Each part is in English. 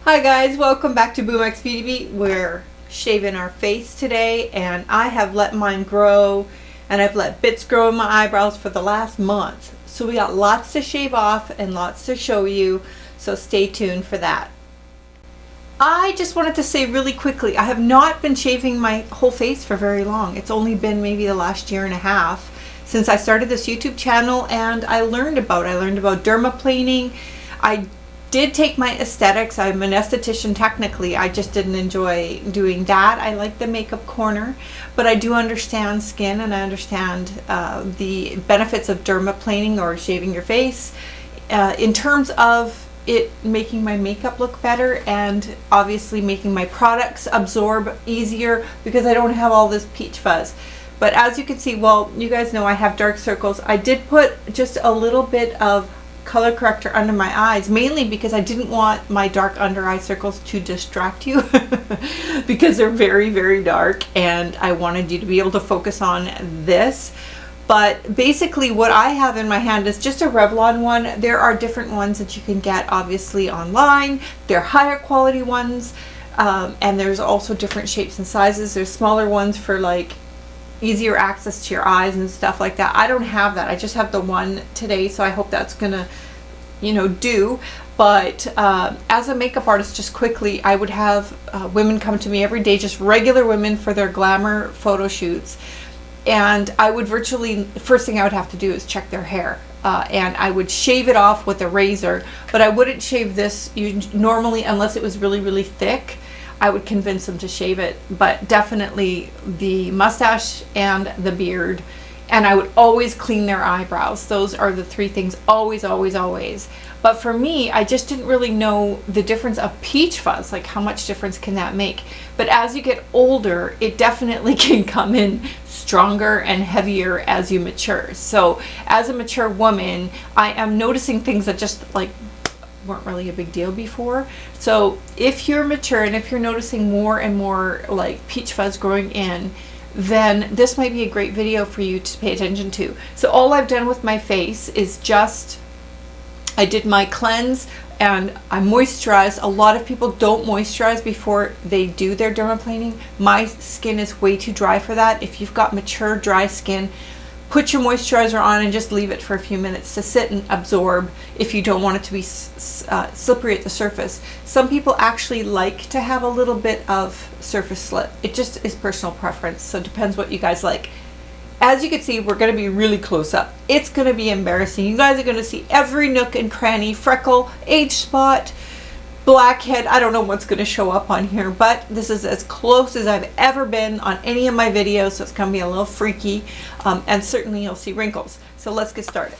Hi guys, welcome back to Boomx Beauty Beat. We're shaving our face today and I have let mine grow and I've let bits grow in my eyebrows for the last month. So we got lots to shave off and lots to show you, so stay tuned for that. I just wanted to say really quickly, I have not been shaving my whole face for very long. It's only been maybe the last year and a half since I started this YouTube channel, and I learned about dermaplaning. I did take my aesthetics. I'm an esthetician technically. I just didn't enjoy doing that. I like the makeup corner, but I do understand skin and I understand the benefits of dermaplaning or shaving your face in terms of it making my makeup look better and obviously making my products absorb easier because I don't have all this peach fuzz. But as you can see, well, you guys know I have dark circles. I did put just a little bit of color corrector under my eyes, mainly because I didn't want my dark under eye circles to distract you because they're very, very dark and I wanted you to be able to focus on this. But basically what I have in my hand is just a Revlon one. There are different ones that you can get obviously online. They're higher quality ones, and there's also different shapes and sizes. There's smaller ones for like easier access to your eyes and stuff like that. I don't have that. I just have the one today, so I hope that's gonna, do. But as a makeup artist, just quickly, I would have women come to me every day, just regular women for their glamour photo shoots, and I would virtually, first thing I would have to do is check their hair. And I would shave it off with a razor, but I wouldn't shave this normally unless it was really, really thick. I would convince them to shave it, but definitely the mustache and the beard. And I would always clean their eyebrows. Those are the three things, always, always, always. But for me, I just didn't really know the difference of peach fuzz, like how much difference can that make? But as you get older, it definitely can come in stronger and heavier as you mature. So as a mature woman, I am noticing things that just like weren't really a big deal before. So if you're mature and if you're noticing more and more like peach fuzz growing in, then this might be a great video for you to pay attention to. So all I've done with my face is just, I did my cleanse and I moisturized. A lot of people don't moisturize before they do their dermaplaning. My skin is way too dry for that. If you've got mature dry skin, put your moisturizer on and just leave it for a few minutes to sit and absorb if you don't want it to be slippery at the surface. Some people actually like to have a little bit of surface slip. It just is personal preference, so it depends what you guys like. As you can see, we're going to be really close up. It's going to be embarrassing. You guys are going to see every nook and cranny, freckle, age spot, blackhead. I don't know what's going to show up on here, but this is as close as I've ever been on any of my videos, so it's going to be a little freaky, and certainly you'll see wrinkles. So let's get started.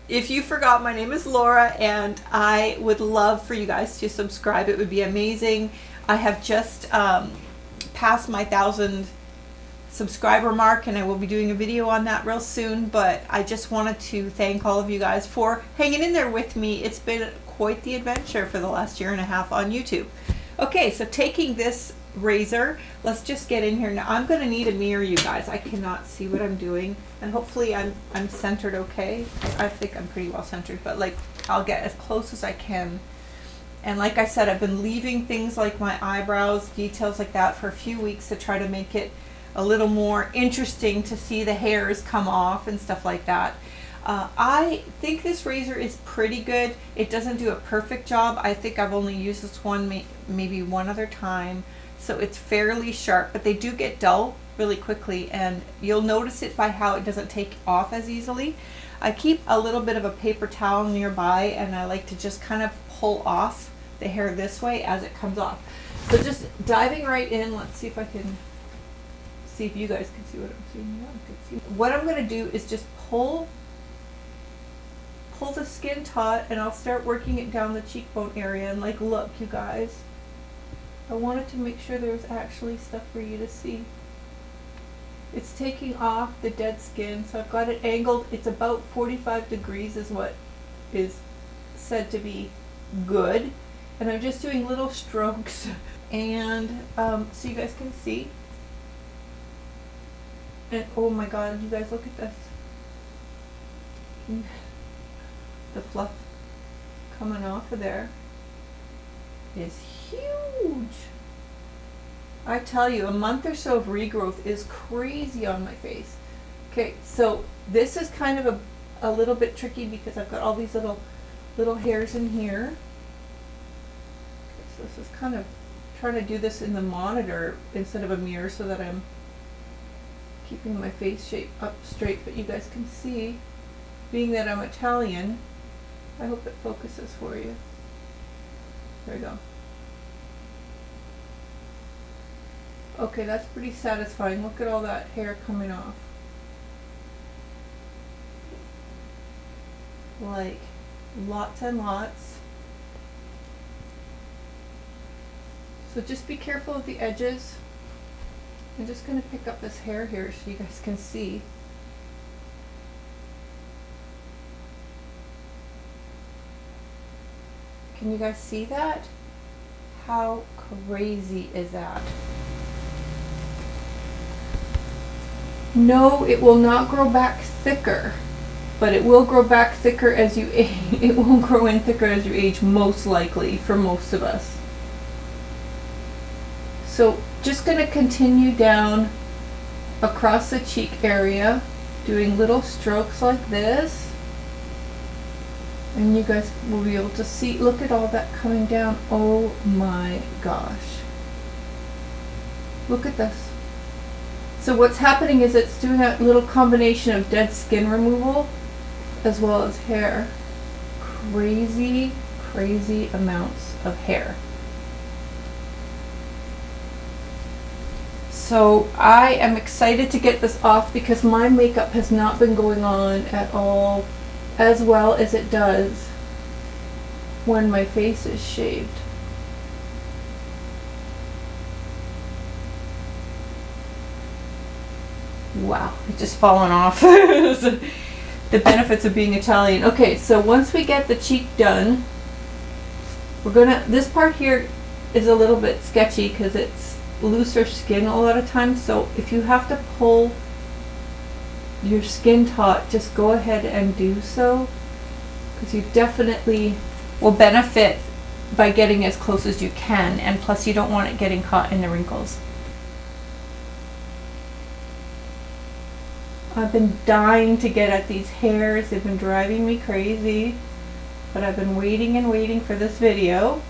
If you forgot, my name is Laura and I would love for you guys to subscribe. It would be amazing. I have just passed my 1,000 subscriber mark and I will be doing a video on that real soon, but I just wanted to thank all of you guys for hanging in there with me. It's been quite the adventure for the last year and a half on YouTube. Okay, so taking this razor, let's just get in here. Now I'm going to need a mirror, you guys. I cannot see what I'm doing, and hopefully I'm centered okay. I think I'm pretty well centered, but like I'll get as close as I can. And like I said, I've been leaving things like my eyebrows, details like that for a few weeks to try to make it a little more interesting to see the hairs come off and stuff like that. I think this razor is pretty good. It doesn't do a perfect job. I think I've only used this one maybe one other time, so it's fairly sharp, but they do get dull really quickly, and you'll notice it by how it doesn't take off as easily. I keep a little bit of a paper towel nearby and I like to just kind of pull off the hair this way as it comes off. So just diving right in, let's see if I can see if you guys can see what I'm seeing. Yeah, I can see. What I'm going to do is just pull the skin taut, and I'll start working it down the cheekbone area. And like, look, you guys, I wanted to make sure there was actually stuff for you to see. It's taking off the dead skin, so I've got it angled. It's about 45 degrees is what is said to be good, and I'm just doing little strokes, and so you guys can see. And oh my god, you guys, look at this. The fluff coming off of there. is huge. I tell you, a month or so of regrowth is crazy on my face. Okay, so this is kind of a little bit tricky because I've got all these little hairs in here. Okay, so this is kind of trying to do this in the monitor instead of a mirror so that I'm keeping my face shape up straight, but you guys can see, being that I'm Italian, I hope it focuses for you. There we go. Okay, that's pretty satisfying. Look at all that hair coming off. Like, lots and lots. So just be careful of the edges. I'm just going to pick up this hair here so you guys can see. Can you guys see that? How crazy is that? No, it will not grow back thicker, but it will grow back thicker as you age. It won't grow in thicker as you age, most likely, for most of us. So just going to continue down across the cheek area, doing little strokes like this. And you guys will be able to see, look at all that coming down. Oh my gosh. Look at this. So what's happening is it's doing a little combination of dead skin removal as well as hair. Crazy, crazy amounts of hair. So I am excited to get this off because my makeup has not been going on at all as well as it does when my face is shaved. Wow, it's just fallen off. The benefits of being Italian. Okay, so once we get the cheek done, we're gonna, this part here is a little bit sketchy because it's looser skin a lot of times, so if you have to pull your skin taut, just go ahead and do so, because you definitely will benefit by getting as close as you can, and plus you don't want it getting caught in the wrinkles. I've been dying to get at these hairs. They've been driving me crazy, but I've been waiting and waiting for this video.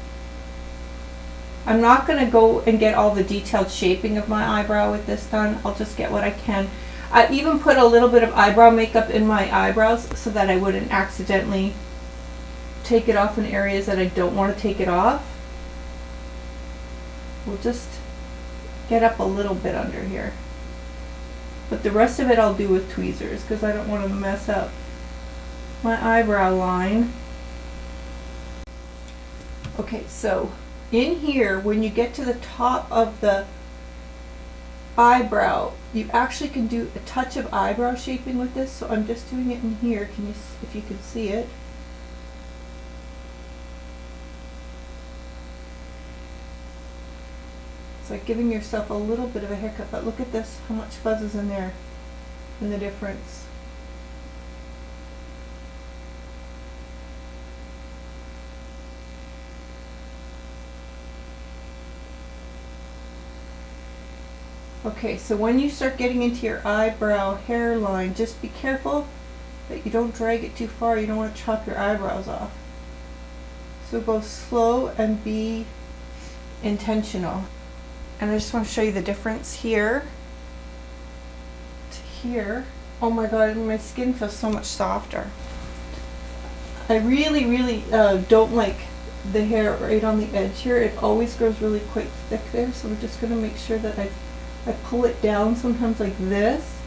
I'm not going to go and get all the detailed shaping of my eyebrow with this done. I'll just get what I can. I even put a little bit of eyebrow makeup in my eyebrows so that I wouldn't accidentally take it off in areas that I don't want to take it off. We'll just get up a little bit under here. But the rest of it I'll do with tweezers because I don't want to mess up my eyebrow line. Okay, so in here, when you get to the top of the eyebrow, you actually can do a touch of eyebrow shaping with this. So I'm just doing it in here. Can you, if you can see it? It's like giving yourself a little bit of a haircut, but look at this, how much fuzz is in there and the difference. Okay, so when you start getting into your eyebrow hairline, just be careful that you don't drag it too far. You don't want to chop your eyebrows off. So go slow and be intentional. And I just want to show you the difference here to here. Oh my god, my skin feels so much softer. I really don't like the hair right on the edge here. It always grows really quite thick there, so we're just going to make sure that I pull it down sometimes like this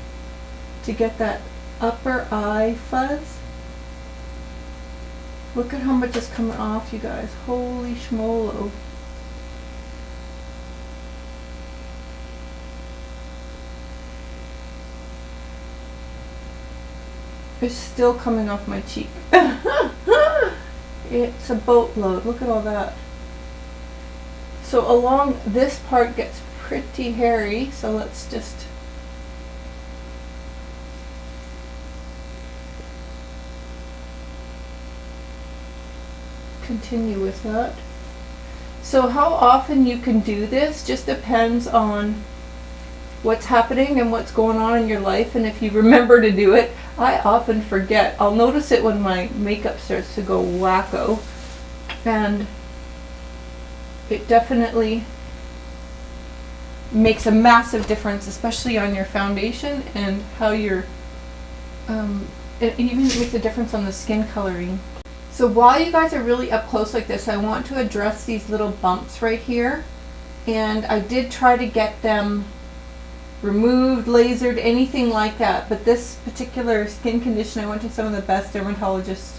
to get that upper eye fuzz. Look at how much is coming off, you guys. Holy schmolo. It's still coming off my cheek. It's a boatload. Look at all that. So along this part gets pretty hairy, so let's just continue with that. So how often you can do this just depends on what's happening and what's going on in your life, and if you remember to do it. I often forget. I'll notice it when my makeup starts to go wacko, and it definitely makes a massive difference, especially on your foundation and how you're it even makes a difference on the skin coloring. So while you guys are really up close like this, I want to address these little bumps right here, and I did try to get them removed, lasered, anything like that, but this particular skin condition, I went to some of the best dermatologists.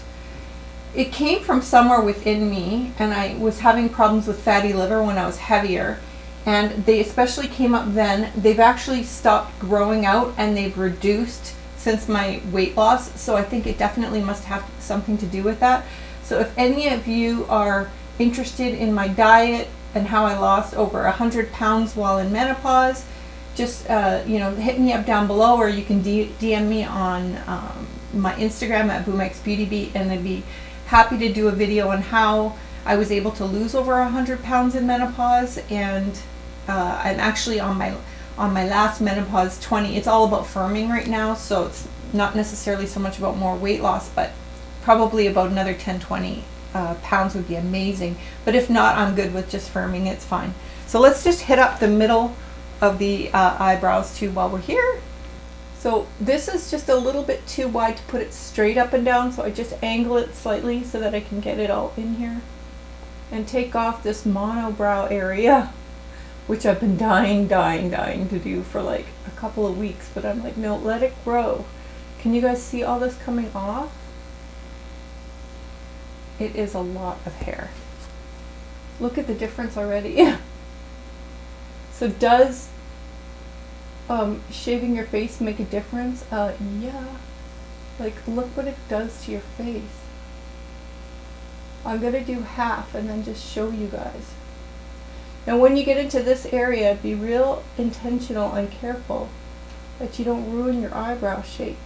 It came from somewhere within me, and I was having problems with fatty liver when I was heavier, and they especially came up then. They've actually stopped growing out, and they've reduced since my weight loss, so I think it definitely must have something to do with that. So if any of you are interested in my diet and how I lost over 100 pounds while in menopause, just hit me up down below, or you can DM me on my Instagram at boomxbeautybeat, and I'd be happy to do a video on how I was able to lose over 100 pounds in menopause. And I'm actually on my last menopause 20. It's all about firming right now, so it's not necessarily so much about more weight loss, but probably about another 10-20 pounds would be amazing. But if not, I'm good with just firming. It's fine. So let's just hit up the middle of the eyebrows too while we're here. So this is just a little bit too wide to put it straight up and down, so I just angle it slightly so that I can get it all in here and take off this monobrow area, which I've been dying to do for like a couple of weeks, but I'm like, no, let it grow. Can you guys see all this coming off? It is a lot of hair. Look at the difference already. So does shaving your face make a difference? Yeah. Like, look what it does to your face. I'm gonna do half and then just show you guys. Now when you get into this area, be real intentional and careful that you don't ruin your eyebrow shape.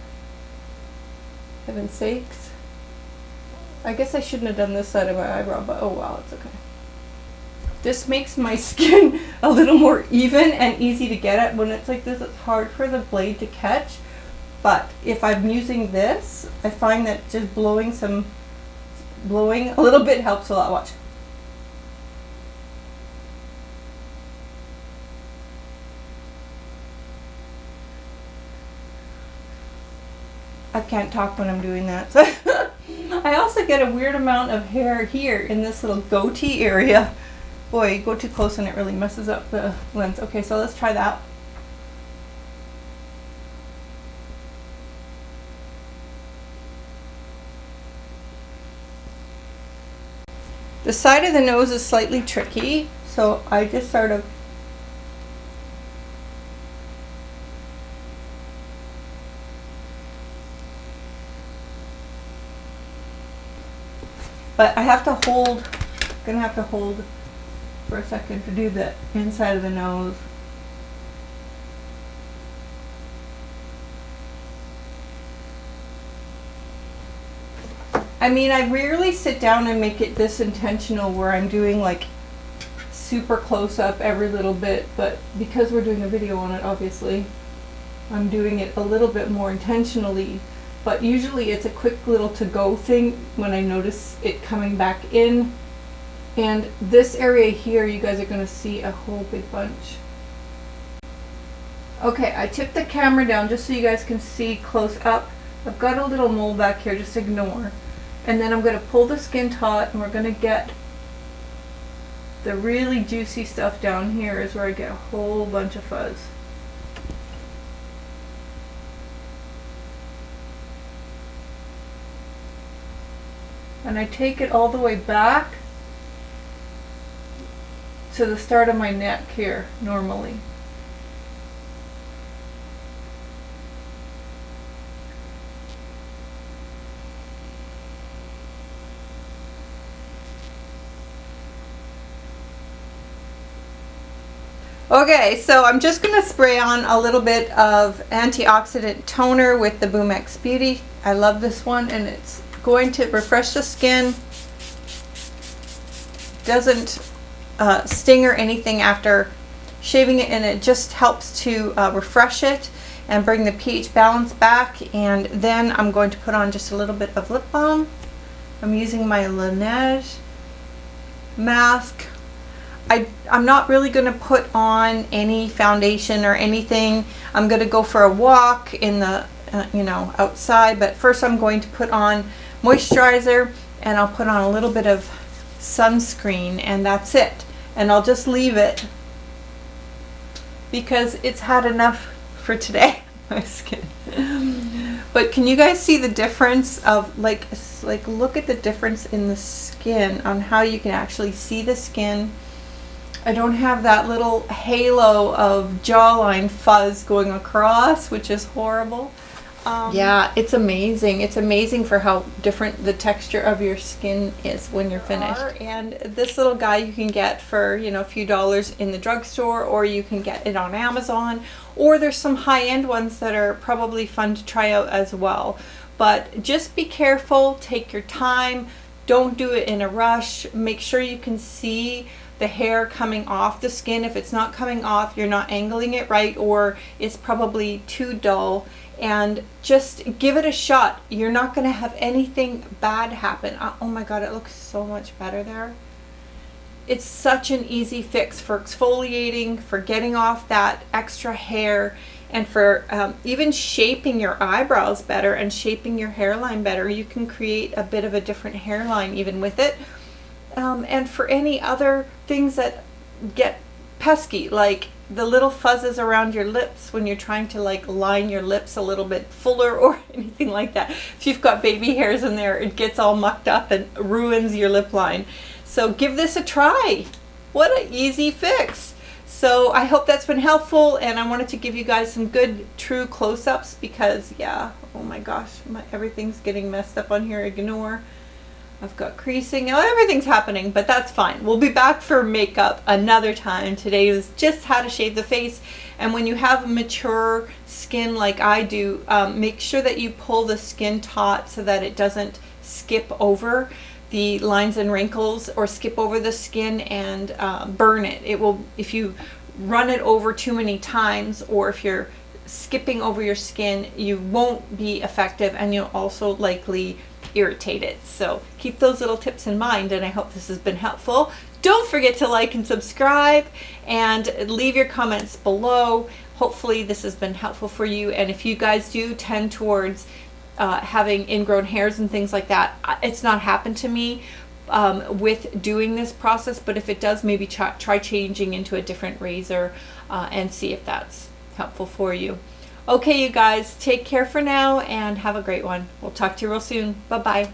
Heaven's sakes. I guess I shouldn't have done this side of my eyebrow, but oh well, it's okay. This makes my skin a little more even and easy to get at. When it's like this, it's hard for the blade to catch. But if I'm using this, I find that just blowing a little bit helps a lot. Watch. I can't talk when I'm doing that. So I also get a weird amount of hair here in this little goatee area. Boy, you go too close and it really messes up the lens. Okay, so let's try that. The side of the nose is slightly tricky, so I just sort of but I have to hold, gonna have to hold for a second to do the inside of the nose. I mean, I rarely sit down and make it this intentional where I'm doing like super close up every little bit, but because we're doing a video on it, obviously, I'm doing it a little bit more intentionally. But usually it's a quick little to-go thing when I notice it coming back in. And this area here, you guys are going to see a whole big bunch. Okay, I tipped the camera down just so you guys can see close up. I've got a little mole back here, just ignore. And then I'm going to pull the skin taut, and we're going to get the really juicy stuff down here is where I get a whole bunch of fuzz. And I take it all the way back to the start of my neck here, normally. Okay, so I'm just going to spray on a little bit of antioxidant toner with the Boom X Beauty. I love this one, and it's going to refresh the skin. Doesn't sting or anything after shaving it, and it just helps to refresh it and bring the pH balance back. And then I'm going to put on just a little bit of lip balm. I'm using my Laneige mask. I'm not really going to put on any foundation or anything. I'm going to go for a walk in the outside, but first I'm going to put on moisturizer, and I'll put on a little bit of sunscreen, and that's it. And I'll just leave it because it's had enough for today. My skin. But can you guys see the difference of like look at the difference in the skin, on how you can actually see the skin. I don't have that little halo of jawline fuzz going across, which is horrible. Yeah, it's amazing. It's amazing for how different the texture of your skin is when you're finished. And this little guy you can get for, a few dollars in the drugstore, or you can get it on Amazon, or there's some high-end ones that are probably fun to try out as well. But just be careful, take your time, don't do it in a rush. Make sure you can see the hair coming off the skin. If it's not coming off, you're not angling it right, or it's probably too dull. And just give it a shot. You're not going to have anything bad happen. Oh my god, it looks so much better there. It's such an easy fix for exfoliating, for getting off that extra hair, and for even shaping your eyebrows better and shaping your hairline better. You can create a bit of a different hairline even with it. And for any other things that get pesky, like the little fuzzes around your lips when you're trying to line your lips a little bit fuller, or anything like that. If you've got baby hairs in there, it gets all mucked up and ruins your lip line. So give this a try. What an easy fix. So I hope that's been helpful, and I wanted to give you guys some good true close-ups because oh my gosh, everything's getting messed up on here. Ignore. I've got creasing. Everything's happening, but that's fine. We'll be back for makeup another time. Today was just how to shave the face. And when you have mature skin like I do, make sure that you pull the skin taut so that it doesn't skip over the lines and wrinkles, or skip over the skin and burn it. It will, if you run it over too many times, or if you're skipping over your skin, you won't be effective, and you'll also likely irritate it. So keep those little tips in mind, and I hope this has been helpful. Don't forget to like and subscribe, and leave your comments below. Hopefully this has been helpful for you, and if you guys do tend towards having ingrown hairs and things like that, it's not happened to me with doing this process, but if it does, maybe try changing into a different razor and see if that's helpful for you. Okay, you guys, take care for now and have a great one. We'll talk to you real soon. Bye-bye.